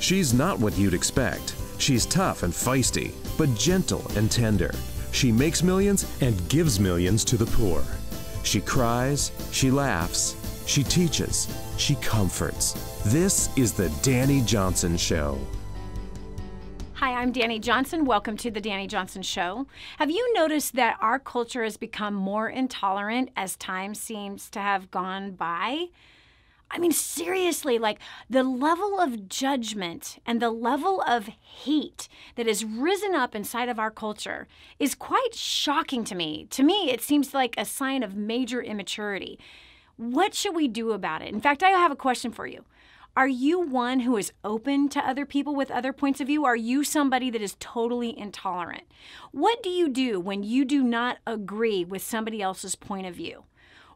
She's not what you'd expect. She's tough and feisty, but gentle and tender. She makes millions and gives millions to the poor. She cries, she laughs, she teaches, she comforts. This is the Dani Johnson Show. Hi, I'm Dani Johnson. Welcome to the Dani Johnson Show. Have you noticed that our culture has become more intolerant as time seems to have gone by? I mean, seriously, like the level of judgment and the level of hate that has risen up inside of our culture is quite shocking to me. To me, it seems like a sign of major immaturity. What should we do about it? In fact, I have a question for you. Are you one who is open to other people with other points of view? Are you somebody that is totally intolerant? What do you do when you do not agree with somebody else's point of view?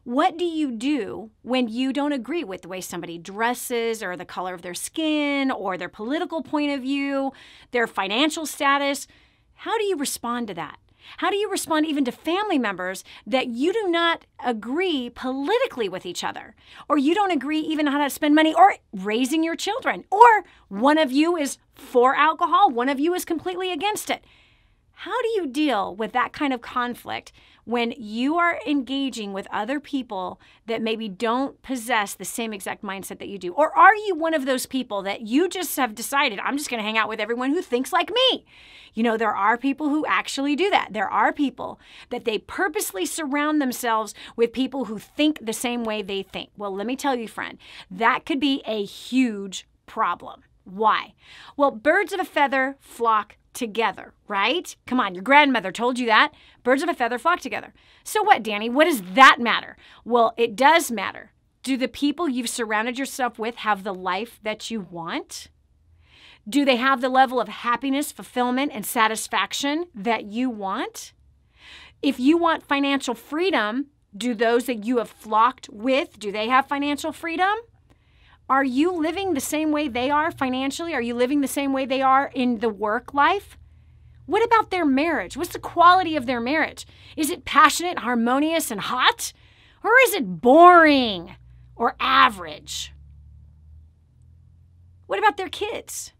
What do you do when you don't agree with the way somebody dresses or the color of their skin or their political point of view, their financial status? How do you respond to that? How do you respond even to family members that you do not agree politically with each other? Or you don't agree even on how to spend money or raising your children? Or one of you is for alcohol, one of you is completely against it. How do you deal with that kind of conflict when you are engaging with other people that maybe don't possess the same exact mindset that you do? Or are you one of those people that you just have decided, I'm just going to hang out with everyone who thinks like me? You know, there are people who actually do that. There are people that they purposely surround themselves with people who think the same way they think. Well, let me tell you, friend, that could be a huge problem. Why? Well, birds of a feather flock together, right? Come on, your grandmother told you that. Birds of a feather flock together. So what, Dani? What does that matter? Well, it does matter. Do the people you've surrounded yourself with have the life that you want? Do they have the level of happiness, fulfillment, and satisfaction that you want? If you want financial freedom, do those that you have flocked with, do they have financial freedom? Are you living the same way they are financially? Are you living the same way they are in the work life? What about their marriage? What's the quality of their marriage? Is it passionate, harmonious, and hot? Or is it boring or average? What about their kids?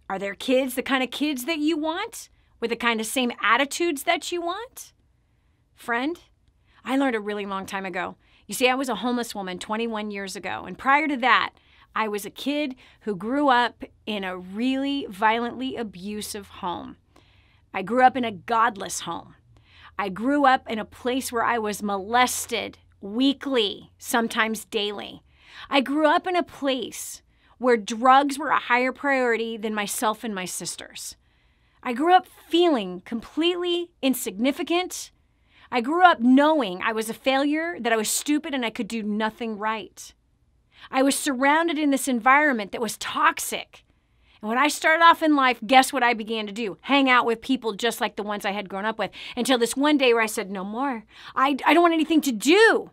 Are their kids the kind of kids that you want? With the kind of same attitudes that you want? Friend, I learned a really long time ago. You see, I was a homeless woman 21 years ago, and prior to that, I was a kid who grew up in a really violently abusive home. I grew up in a godless home. I grew up in a place where I was molested weekly, sometimes daily. I grew up in a place where drugs were a higher priority than myself and my sisters. I grew up feeling completely insignificant. I grew up knowing I was a failure, that I was stupid and I could do nothing right. I was surrounded in this environment that was toxic. And when I started off in life, guess what I began to do? Hang out with people just like the ones I had grown up with. Until this one day where I said, no more. I don't want anything to do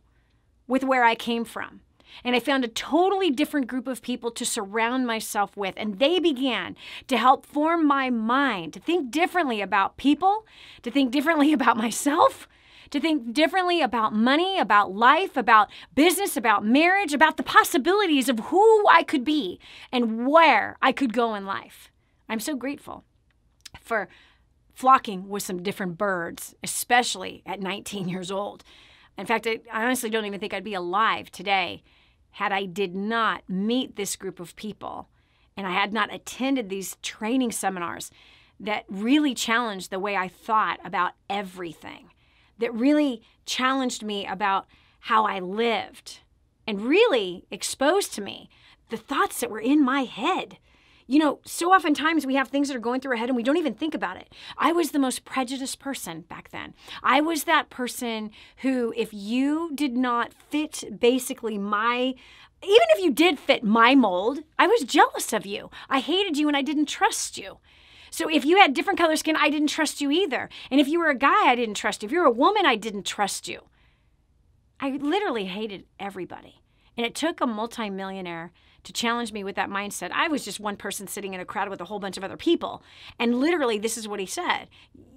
with where I came from. And I found a totally different group of people to surround myself with. And they began to help form my mind, to think differently about people, to think differently about myself, to think differently about money, about life, about business, about marriage, about the possibilities of who I could be and where I could go in life. I'm so grateful for flocking with some different birds, especially at 19 years old. In fact, I honestly don't even think I'd be alive today had I did not meet this group of people and I had not attended these training seminars that really challenged the way I thought about everything, that really challenged me about how I lived and really exposed to me the thoughts that were in my head. You know, so oftentimes we have things that are going through our head and we don't even think about it. I was the most prejudiced person back then. I was that person who, if you did not fit basically even if you did fit my mold, I was jealous of you. I hated you and I didn't trust you. So if you had different color skin, I didn't trust you either. And if you were a guy, I didn't trust you. If you were a woman, I didn't trust you. I literally hated everybody. And it took a multimillionaire to challenge me with that mindset. I was just one person sitting in a crowd with a whole bunch of other people. And literally, this is what he said.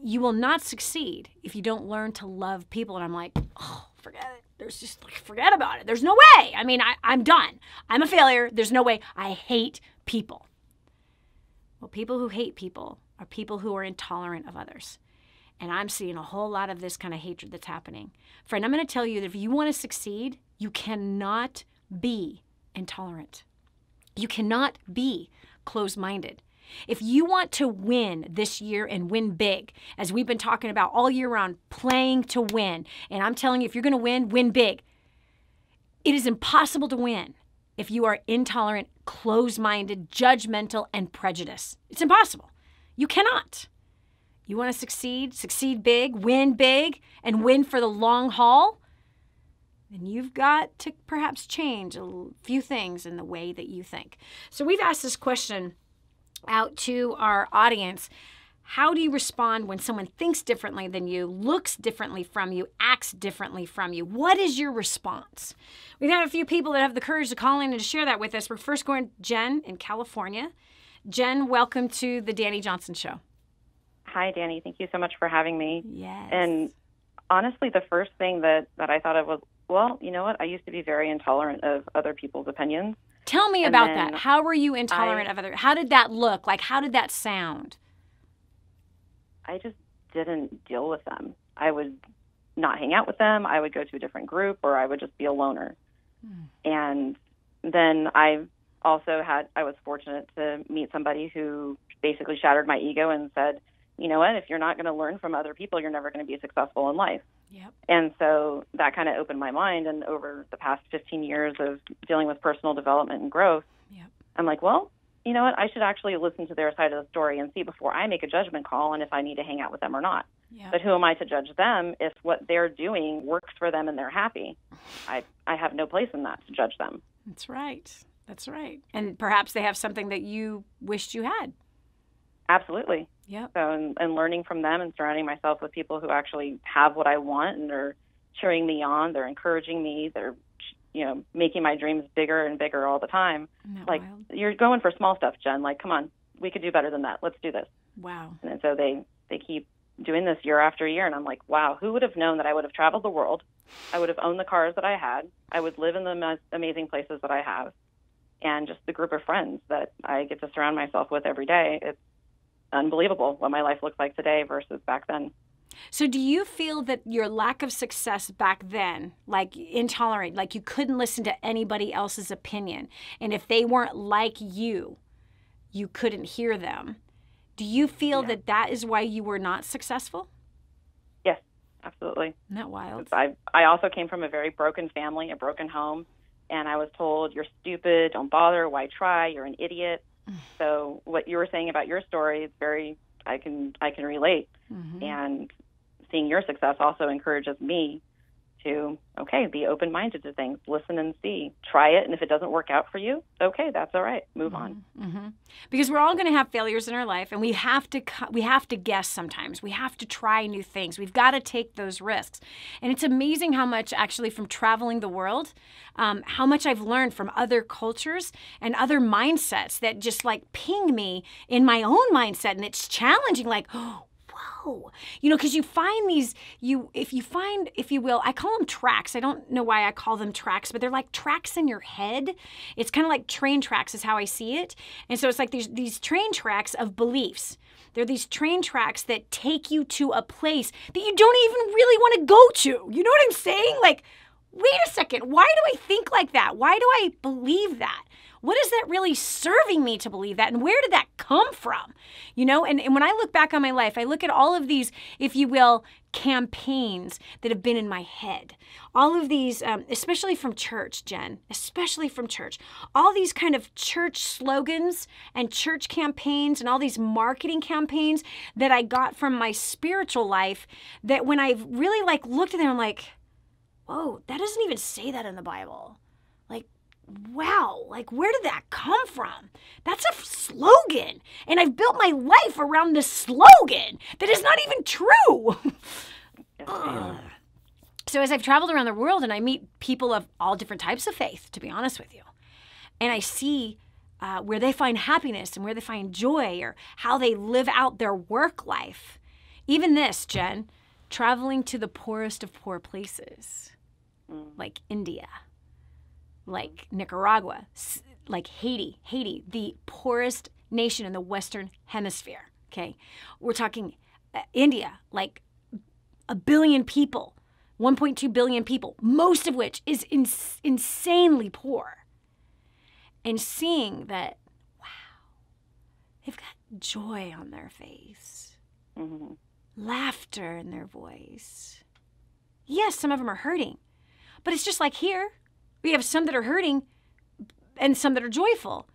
You will not succeed if you don't learn to love people. And I'm like, oh, forget it. Forget about it. There's no way. I mean, I'm done. I'm a failure. There's no way. I hate people. Well, people who hate people are people who are intolerant of others. And I'm seeing a whole lot of this kind of hatred that's happening. Friend, I'm going to tell you that if you want to succeed, you cannot be intolerant. You cannot be closed-minded. If you want to win this year and win big, as we've been talking about all year round, playing to win, and I'm telling you, if you're going to win big. It is impossible to win if you are intolerant, closed-minded, judgmental, and prejudiced. It's impossible. You cannot. You want to succeed big, and win for the long haul, then you've got to perhaps change a few things in the way that you think. So we've asked this question out to our audience. How do you respond when someone thinks differently than you, looks differently from you, acts differently from you? What is your response? We've had a few people that have the courage to call in and to share that with us. We're first going to Jen in California. Jen, welcome to the Dani Johnson Show. Hi, Dani. Thank you so much for having me. Yes. And honestly, the first thing that I thought of was, well, you know what? I used to be very intolerant of other people's opinions. Tell me about that. How were you intolerant of other? How did that look? Like, how did that sound? I just didn't deal with them. I would not hang out with them. I would go to a different group, or I would just be a loner. And then I was fortunate to meet somebody who basically shattered my ego and said, you know what, if you're not going to learn from other people, you're never going to be successful in life. Yep. And so that kind of opened my mind. And over the past 15 years of dealing with personal development and growth, Yep. I'm like, well, you know what, I should actually listen to their side of the story and see before I make a judgment call and if I need to hang out with them or not. Yep. But who am I to judge them if what they're doing works for them and they're happy? I have no place in that to judge them. That's right. That's right. And perhaps they have something that you wished you had. Absolutely. Yep. So, and learning from them and surrounding myself with people who actually have what I want and are cheering me on, they're encouraging me, they're, you know, making my dreams bigger and bigger all the time. Isn't that like, wild? You're going for small stuff, Jen. Like, come on, we could do better than that. Let's do this. Wow. And so they keep doing this year after year. And I'm like, wow, who would have known that I would have traveled the world? I would have owned the cars that I had. I would live in the most amazing places that I have. And just the group of friends that I get to surround myself with every day. It's unbelievable what my life looks like today versus back then. So do you feel that your lack of success back then, like intolerant, like you couldn't listen to anybody else's opinion, and if they weren't like you couldn't hear them. Do you feel that is why you were not successful? Yes, absolutely. Isn't that wild? I also came from a very broken family, a broken home, and I was told, you're stupid, don't bother, why try, you're an idiot. So what you were saying about your story is very, I can relate. Mm-hmm. And seeing your success also encourages me to, okay, be open-minded to things, listen and see, try it. And if it doesn't work out for you, okay, that's all right. Move on. Mm-hmm. Because we're all going to have failures in our life, and we have to guess sometimes. We have to try new things. We've got to take those risks. And it's amazing how much actually from traveling the world, how much I've learned from other cultures and other mindsets that just like ping me in my own mindset. And it's challenging, like, oh, whoa, you know, because you find these, if you will, I call them tracks. I don't know why I call them tracks, but they're like tracks in your head. It's kind of like train tracks is how I see it. And so it's like these train tracks of beliefs. They're these train tracks that take you to a place that you don't even really want to go to. You know what I'm saying? Like, wait a second, why do I think like that? Why do I believe that? What is that really serving me to believe that? And where did that come from? You know, and when I look back on my life, I look at all of these, if you will, campaigns that have been in my head. All of these, especially from church, Jen, especially from church. All these kind of church slogans and church campaigns and all these marketing campaigns that I got from my spiritual life that when I really like looked at them, I'm like, whoa, that doesn't even say that in the Bible. Like, wow, like where did that come from? That's a slogan. And I've built my life around this slogan that is not even true. So as I've traveled around the world and I meet people of all different types of faith, to be honest with you, and I see where they find happiness and where they find joy or how they live out their work life. Even this, Jen, traveling to the poorest of poor places, like India, like Nicaragua, like Haiti, the poorest nation in the Western Hemisphere. Okay. We're talking India, like a billion people, 1.2 billion people, most of which is insanely poor. And seeing that, wow, they've got joy on their face, laughter in their voice. Yes, some of them are hurting, but it's just like here. We have some that are hurting and some that are joyful.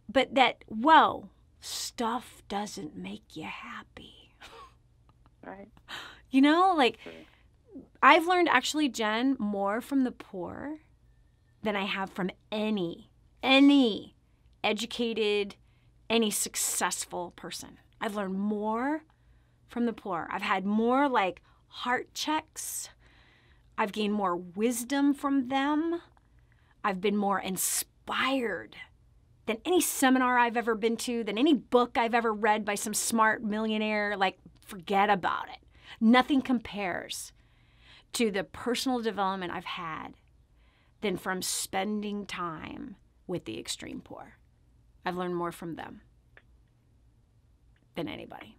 But that, whoa, stuff doesn't make you happy. Right. You know, like, I've learned actually, Jen, more from the poor than I have from any educated, any successful person. I've learned more from the poor. I've had more like heart checks. I've gained more wisdom from them. I've been more inspired than any seminar I've ever been to, than any book I've ever read by some smart millionaire. Like, forget about it. Nothing compares to the personal development I've had than from spending time with the extreme poor. I've learned more from them than anybody,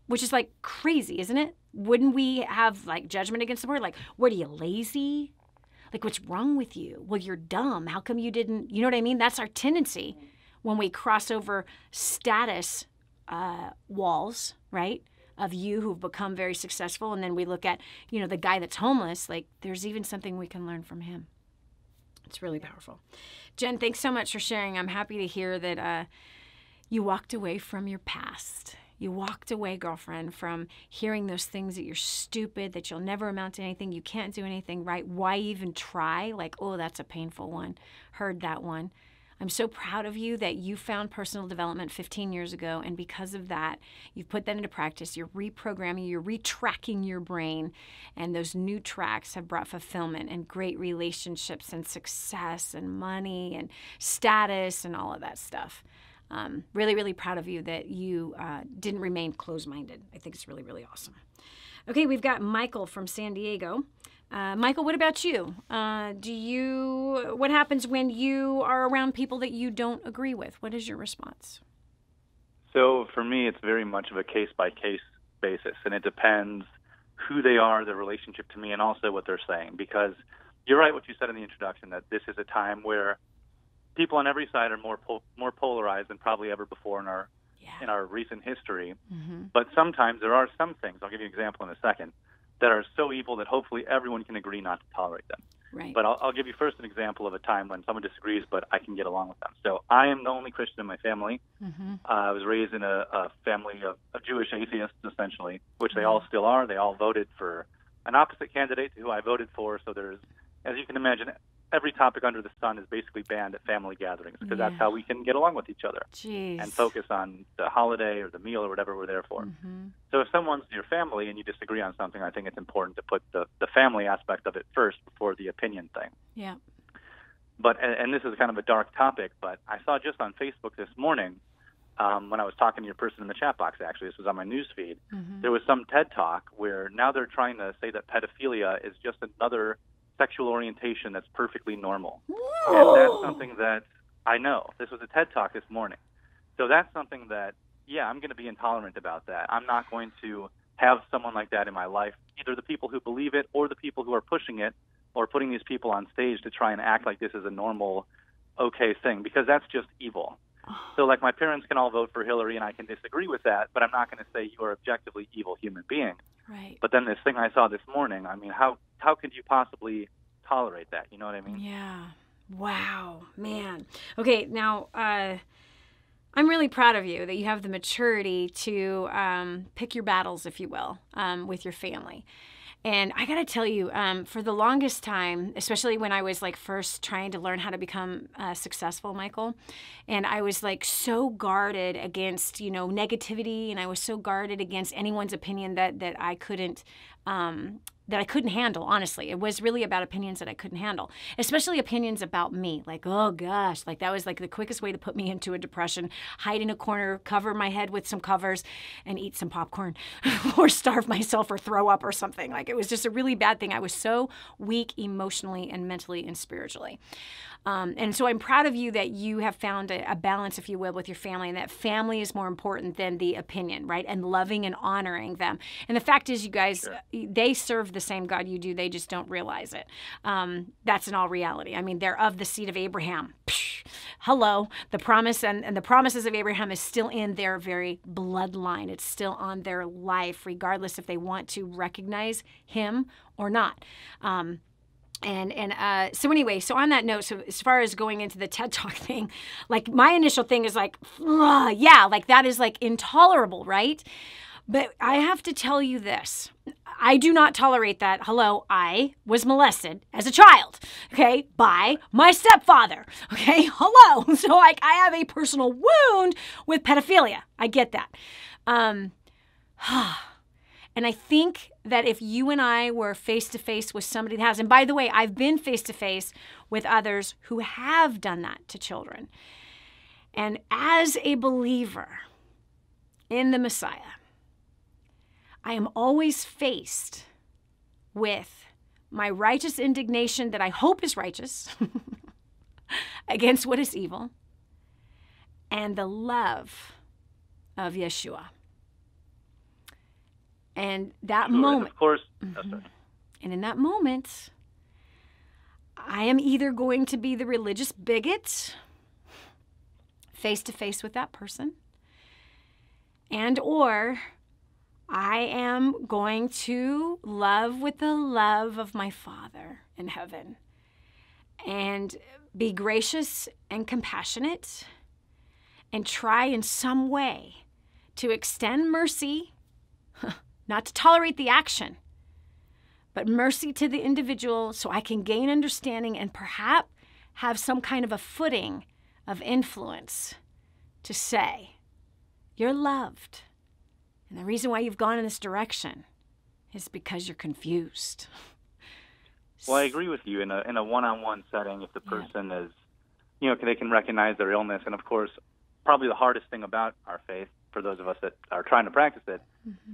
which is like crazy, isn't it? Wouldn't we have like judgment against the poor? Like, what are you, lazy? Like, what's wrong with you? Well, you're dumb. How come you didn't, you know what I mean? That's our tendency when we cross over status walls, right? Of you who've become very successful. And then we look at, you know, the guy that's homeless, like there's even something we can learn from him. It's really powerful. Jen, thanks so much for sharing. I'm happy to hear that you walked away from your past. You walked away, girlfriend, from hearing those things that you're stupid, that you'll never amount to anything, you can't do anything right. Why even try? Like, oh, that's a painful one. Heard that one. I'm so proud of you that you found personal development 15 years ago, and because of that, you've put that into practice. You're reprogramming, you're retracking your brain, and those new tracks have brought fulfillment and great relationships and success and money and status and all of that stuff. Really, really proud of you that you didn't remain closed-minded. I think it's really, really awesome. Okay, we've got Michael from San Diego. Michael, what about you? What happens when you are around people that you don't agree with? What is your response? So for me, it's very much of a case-by-case basis, and it depends who they are, their relationship to me, and also what they're saying. Because you're right what you said in the introduction, that this is a time where people on every side are more polarized than probably ever before in our recent history. Mm-hmm. But sometimes there are some things, I'll give you an example in a second, that are so evil that hopefully everyone can agree not to tolerate them. Right. But I'll give you first an example of a time when someone disagrees, but I can get along with them. So I am the only Christian in my family. Mm-hmm. I was raised in a family of Jewish atheists, essentially, which they all still are. They all voted for an opposite candidate to who I voted for. So there's, as you can imagine, every topic under the sun is basically banned at family gatherings because that's how we can get along with each other. Jeez. And focus on the holiday or the meal or whatever we're there for. Mm-hmm. So if someone's your family and you disagree on something, I think it's important to put the family aspect of it first before the opinion thing. Yeah. But and this is kind of a dark topic, but I saw just on Facebook this morning when I was talking to your person in the chat box, actually, this was on my news feed, there was some TED Talk where now they're trying to say that pedophilia is just another sexual orientation that's perfectly normal. Whoa. And that's something that I know. This was a TED Talk this morning. So that's something that, I'm going to be intolerant about that. I'm not going to have someone like that in my life, either the people who believe it or the people who are pushing it or putting these people on stage to try and act like this is a normal, okay thing, because that's just evil. So like my parents can all vote for Hillary and I can disagree with that, but I'm not going to say you are objectively evil human being. Right. But then this thing I saw this morning, I mean, how could you possibly tolerate that? You know what I mean? Yeah. Wow, man. Okay, now I'm really proud of you that you have the maturity to pick your battles, if you will, with your family. And I got to tell you, for the longest time, especially when I was like first trying to learn how to become successful, Michael, and I was like so guarded against, negativity, and I was so guarded against anyone's opinion that I couldn't that I couldn't handle, honestly. It was really about opinions that I couldn't handle, especially opinions about me. Like, oh gosh, like that was like the quickest way to put me into a depression. Hide in a corner, cover my head with some covers, and eat some popcorn or starve myself or throw up or something. Like, it was just a really bad thing. I was so weak emotionally and mentally and spiritually. And so I'm proud of you that you have found a balance, if you will, with your family, and that family is more important than the opinion, right? And loving and honoring them. And the fact is, you guys, Sure. they serve the same God you do. They just don't realize it. That's in all reality. I mean, they're of the seed of Abraham. Psh, hello. The promise and the promises of Abraham is still in their very bloodline. It's still on their life, regardless if they want to recognize him or not. So anyway, so on that note, so as far as going into the TED Talk thing, like my initial thing is like, yeah, like that is like intolerable, right? But I have to tell you this. I do not tolerate that. Hello, I was molested as a child, okay, by my stepfather, okay? Hello. So like I have a personal wound with pedophilia. I get that. And I think that if you and I were face-to-face with somebody that has, and by the way, I've been face-to-face with others who have done that to children. And as a believer in the Messiah, I am always faced with my righteous indignation that I hope is righteous against what is evil, and the love of Yeshua. And that moment, of course, and in that moment, I am either going to be the religious bigot face to face with that person, and or I am going to love with the love of my Father in heaven and be gracious and compassionate and try in some way to extend mercy, not to tolerate the action, but mercy to the individual so I can gain understanding and perhaps have some kind of a footing of influence to say, you're loved. And the reason why you've gone in this direction is because you're confused. Well, I agree with you. In a one-on-one setting, if the person is, they can recognize their illness. And, of course, probably the hardest thing about our faith, for those of us that are trying to practice it,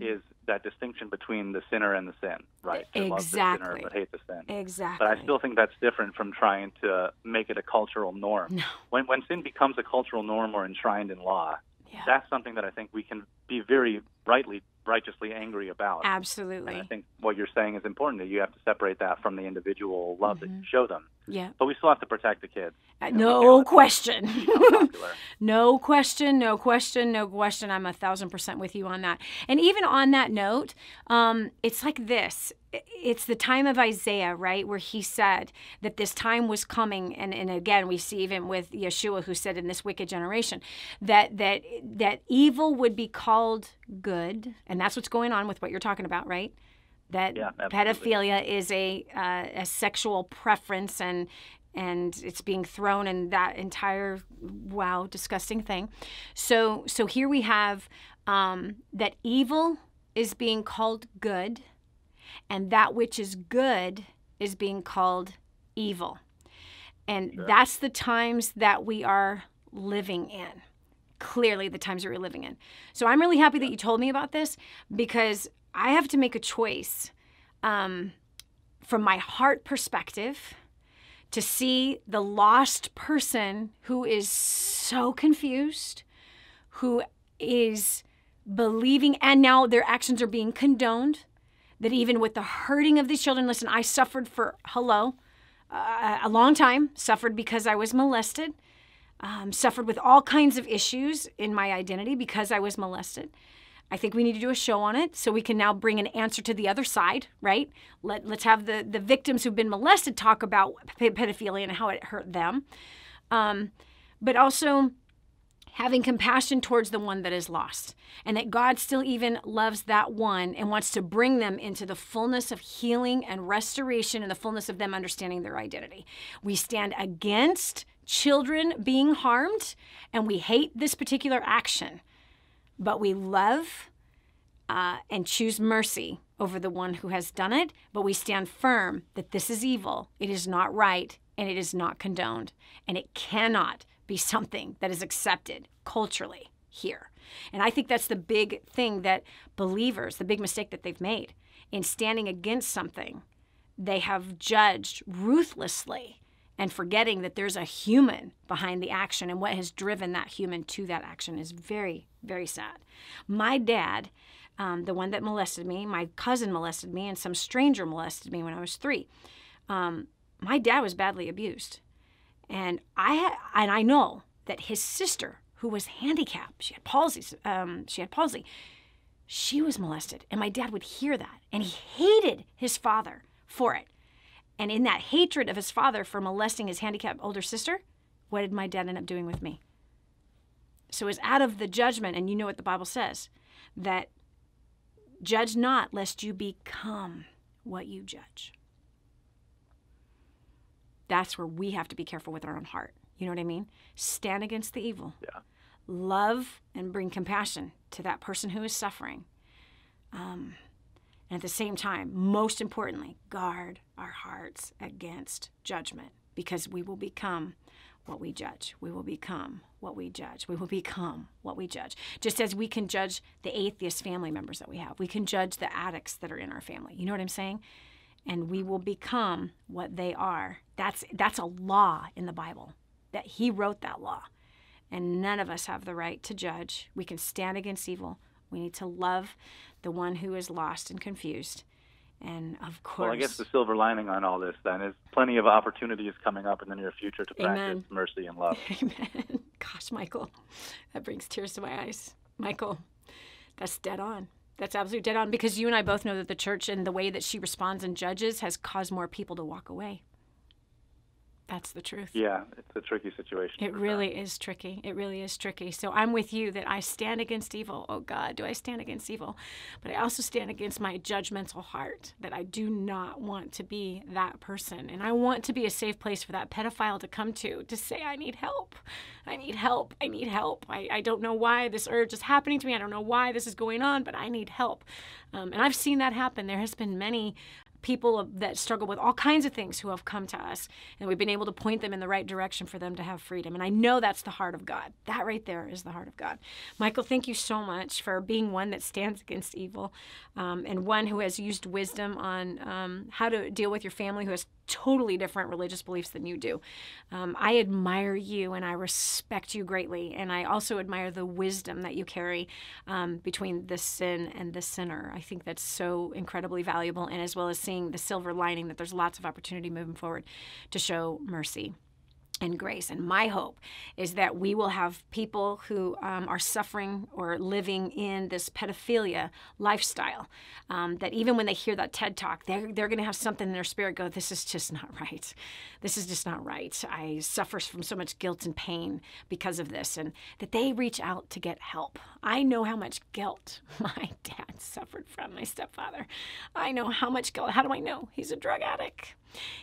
is that distinction between the sinner and the sin, right? To love the sinner but hate the sin. Exactly. But I still think that's different from trying to make it a cultural norm. No. When sin becomes a cultural norm or enshrined in law, that's something that I think we can be very righteously angry about. Absolutely. And I think what you're saying is important, that you have to separate that from the individual love that you show them. Yeah. But we still have to protect the kids. No question. No question. I'm 1,000% with you on that. And even on that note, it's like this. It's the time of Isaiah, right, where he said that this time was coming. And again, we see even with Yeshua, who said in this wicked generation that evil would be called good. And that's what's going on with what you're talking about, right? That pedophilia is a sexual preference, and it's being thrown in that entire disgusting thing. So here we have that evil is being called good, and that which is good is being called evil. And that's the times that we are living in. Clearly, the times that we're living in. So I'm really happy that you told me about this, because I have to make a choice from my heart perspective to see the lost person who is so confused, who is believing, and now their actions are being condoned, that even with the hurting of these children, listen, I suffered for, a long time, suffered because I was molested, suffered with all kinds of issues in my identity because I was molested. I think we need to do a show on it so we can now bring an answer to the other side, right? Let's have the victims who've been molested talk about pedophilia and how it hurt them. But also having compassion towards the one that is lost, and that God still even loves that one and wants to bring them into the fullness of healing and restoration and the fullness of them understanding their identity. We stand against children being harmed, and we hate this particular action, but we love and choose mercy over the one who has done it, but we stand firm that this is evil, it is not right, and it is not condoned, and it cannot be something that is accepted culturally here. And I think that's the big thing that believers, the big mistake that they've made in standing against something. They have judged ruthlessly and forgetting that there's a human behind the action, and what has driven that human to that action is very, very sad. My dad, the one that molested me, my cousin molested me, and some stranger molested me when I was 3. My dad was badly abused. And I know that his sister, who was handicapped, she had palsy, she was molested. And my dad would hear that, and he hated his father for it. And in that hatred of his father for molesting his handicapped older sister, what did my dad end up doing with me? So it's out of the judgment, and you know what the Bible says, that judge not lest you become what you judge. That's where we have to be careful with our own heart. You know what I mean? Stand against the evil. Yeah. Love and bring compassion to that person who is suffering. And at the same time, most importantly, guard our hearts against judgment, because we will become what we judge. We will become what we judge. We will become what we judge. Just as we can judge the atheist family members that we have. We can judge the addicts that are in our family. You know what I'm saying? And we will become what they are. That's a law in the Bible, that he wrote that law. And none of us have the right to judge. We can stand against evil. We need to love the one who is lost and confused. And of course... Well, I guess the silver lining on all this, then, is plenty of opportunities coming up in the near future to practice mercy and love. Amen. Gosh, Michael, that brings tears to my eyes. Michael, that's dead on. That's absolutely dead on, because you and I both know that the church and the way that she responds and judges has caused more people to walk away. That's the truth. Yeah, it's a tricky situation. It really is tricky. It really is tricky. So I'm with you that I stand against evil. Oh God, do I stand against evil? But I also stand against my judgmental heart, that I do not want to be that person. And I want to be a safe place for that pedophile to come to say, I need help. I need help. I need help. I don't know why this urge is happening to me. I don't know why this is going on, but I need help. And I've seen that happen. There has been many people that struggle with all kinds of things who have come to us, and we've been able to point them in the right direction for them to have freedom. And I know that's the heart of God. That right there is the heart of God. Michael, thank you so much for being one that stands against evil, and one who has used wisdom on how to deal with your family who has totally different religious beliefs than you do. I admire you and I respect you greatly. And I also admire the wisdom that you carry between the sin and the sinner. I think that's so incredibly valuable, and as well as seeing the silver lining that there's lots of opportunity moving forward to show mercy and grace. And my hope is that we will have people who are suffering or living in this pedophilia lifestyle, that even when they hear that TED Talk, they're going to have something in their spirit go, this is just not right. This is just not right. I suffer from so much guilt and pain because of this, and that they reach out to get help. I know how much guilt my dad suffered from, my stepfather. I know how much guilt. How do I know? He's a drug addict.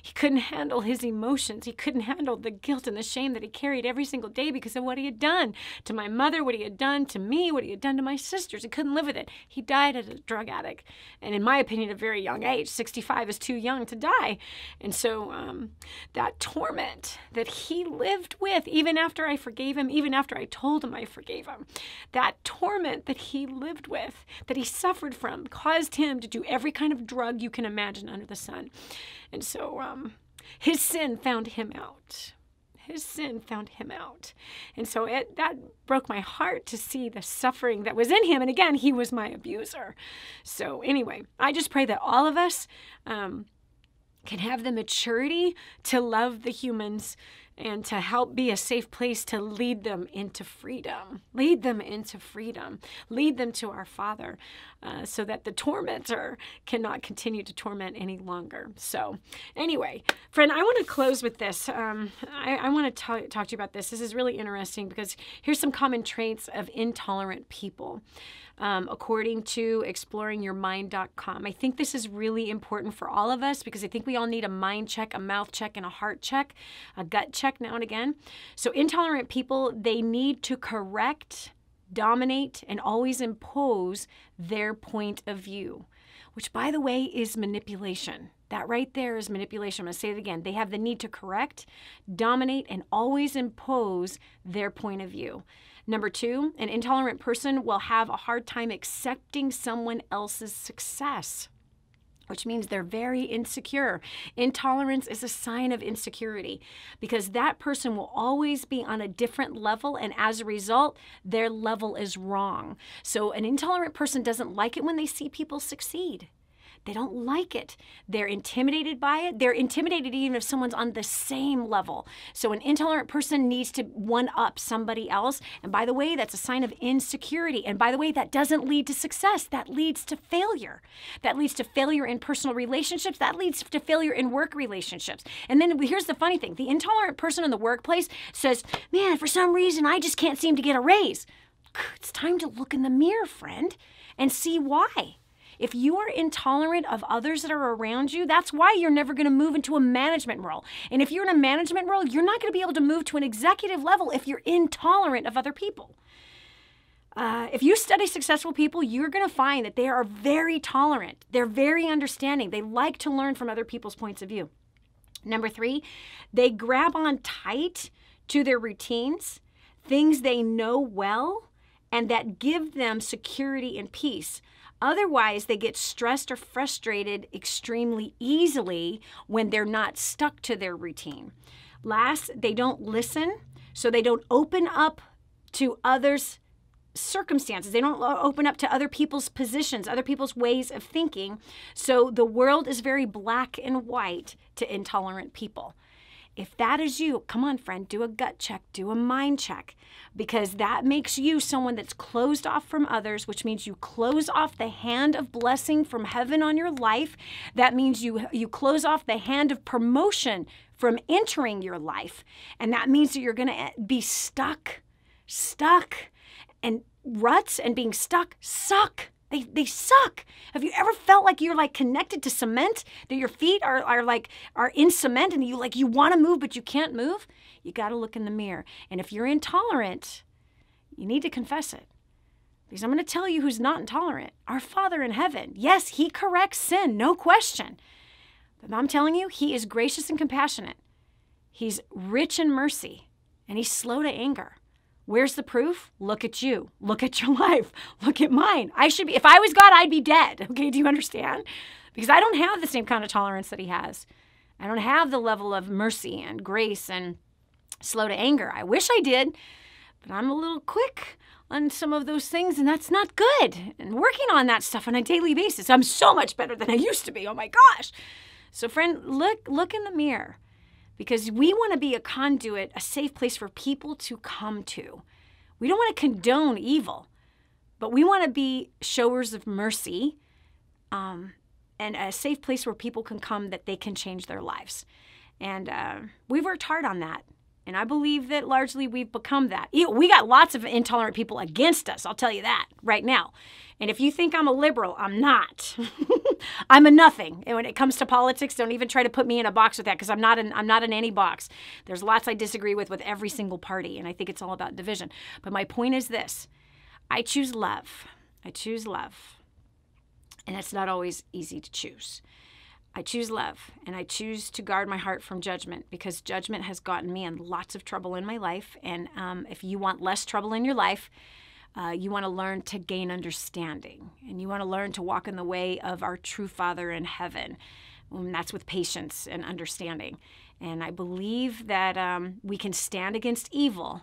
He couldn't handle his emotions. He couldn't handle the guilt and the shame that he carried every single day because of what he had done to my mother, what he had done to me, what he had done to my sisters. He couldn't live with it. He died as a drug addict. And in my opinion, at a very young age. 65 is too young to die. And so that torment that he lived with, even after I forgave him, even after I told him I forgave him, that torment that he lived with, that he suffered from, caused him to do every kind of drug you can imagine under the sun. And so his sin found him out. His sin found him out. And so that broke my heart to see the suffering that was in him. And again, he was my abuser. So anyway, I just pray that all of us can have the maturity to love the humans and to help be a safe place to lead them into freedom. Lead them into freedom. Lead them to our Father, so that the tormentor cannot continue to torment any longer. So anyway, friend, I want to close with this. I want to talk to you about this. This is really interesting because here's some common traits of intolerant people. According to exploringyourmind.com. I think this is really important for all of us because I think we all need a mind check, a mouth check, and a heart check, a gut check now and again. So intolerant people, they need to correct, dominate, and always impose their point of view. which, by the way, is manipulation. That right there is manipulation. I'm going to say it again. They have the need to correct, dominate, and always impose their point of view. Number 2, an intolerant person will have a hard time accepting someone else's success, which means they're very insecure. Intolerance is a sign of insecurity because that person will always be on a different level, and as a result, their level is wrong. So an intolerant person doesn't like it when they see people succeed. They don't like it. They're intimidated by it. They're intimidated even if someone's on the same level. So an intolerant person needs to one-up somebody else. And by the way, that's a sign of insecurity. And by the way, that doesn't lead to success. That leads to failure. That leads to failure in personal relationships. That leads to failure in work relationships. And then here's the funny thing. The intolerant person in the workplace says, man, for some reason, I just can't seem to get a raise. It's time to look in the mirror, friend, and see why. If you are intolerant of others that are around you, that's why you're never going to move into a management role. And if you're in a management role, you're not going to be able to move to an executive level if you're intolerant of other people. If you study successful people, you're going to find that they are very tolerant. They're very understanding. They like to learn from other people's points of view. Number 3, they grab on tight to their routines, things they know well, and that give them security and peace. Otherwise, they get stressed or frustrated extremely easily when they're not stuck to their routine. Last, they don't listen, so they don't open up to others' circumstances. They don't open up to other people's positions, other people's ways of thinking. So the world is very black and white to intolerant people. If that is you, come on, friend, do a gut check, do a mind check, because that makes you someone that's closed off from others, which means you close off the hand of blessing from heaven on your life. That means you close off the hand of promotion from entering your life. And that means that you're going to be stuck, and ruts and being stuck suck. They suck. Have you ever felt like you're like connected to cement, that your feet are in cement and you want to move but you can't move? You got to look in the mirror. And if you're intolerant, you need to confess it. Because I'm going to tell you who's not intolerant. Our Father in heaven. Yes, he corrects sin, no question. But I'm telling you, he is gracious and compassionate. He's rich in mercy, and he's slow to anger. Where's the proof? Look at you. Look at your life. Look at mine. If I was God, I'd be dead. Okay, do you understand? Because I don't have the same kind of tolerance that he has. I don't have the level of mercy and grace and slow to anger. I wish I did, but I'm a little quick on some of those things, and that's not good. And working on that stuff on a daily basis, I'm so much better than I used to be. Oh my gosh. So friend, look in the mirror. Because we want to be a conduit, a safe place for people to come to. We don't want to condone evil, but we want to be showers of mercy and a safe place where people can come that they can change their lives. And we've worked hard on that. And I believe that largely we've become that. We got lots of intolerant people against us, I'll tell you that right now. And if you think I'm a liberal, I'm not. I'm a nothing. And when it comes to politics, don't even try to put me in a box with that, because I'm not in any box. There's lots I disagree with every single party, and I think it's all about division. But my point is this. I choose love. I choose love. And it's not always easy to choose. I choose love, and I choose to guard my heart from judgment, because judgment has gotten me in lots of trouble in my life. And if you want less trouble in your life, you want to learn to gain understanding, and you want to learn to walk in the way of our true Father in heaven. And that's with patience and understanding. And I believe that we can stand against evil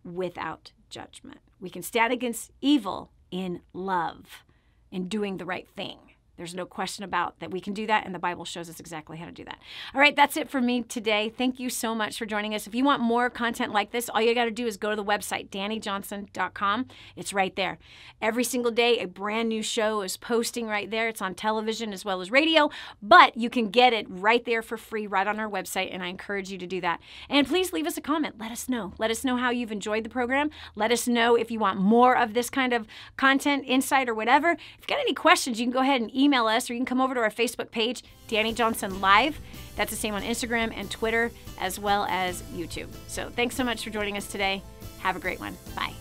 without judgment. We can stand against evil in love, in doing the right thing. There's no question about that we can do that, and the Bible shows us exactly how to do that. All right, that's it for me today. Thank you so much for joining us. If you want more content like this, all you got to do is go to the website, DaniJohnson.com. It's right there. Every single day, a brand new show is posting right there. It's on television as well as radio, but you can get it right there for free right on our website, and I encourage you to do that. And please leave us a comment. Let us know. Let us know how you've enjoyed the program. Let us know if you want more of this kind of content, insight, or whatever. If you've got any questions, you can go ahead and email us, or you can come over to our Facebook page, Dani Johnson Live. That's the same on Instagram and Twitter, as well as YouTube. So thanks so much for joining us today. Have a great one. Bye.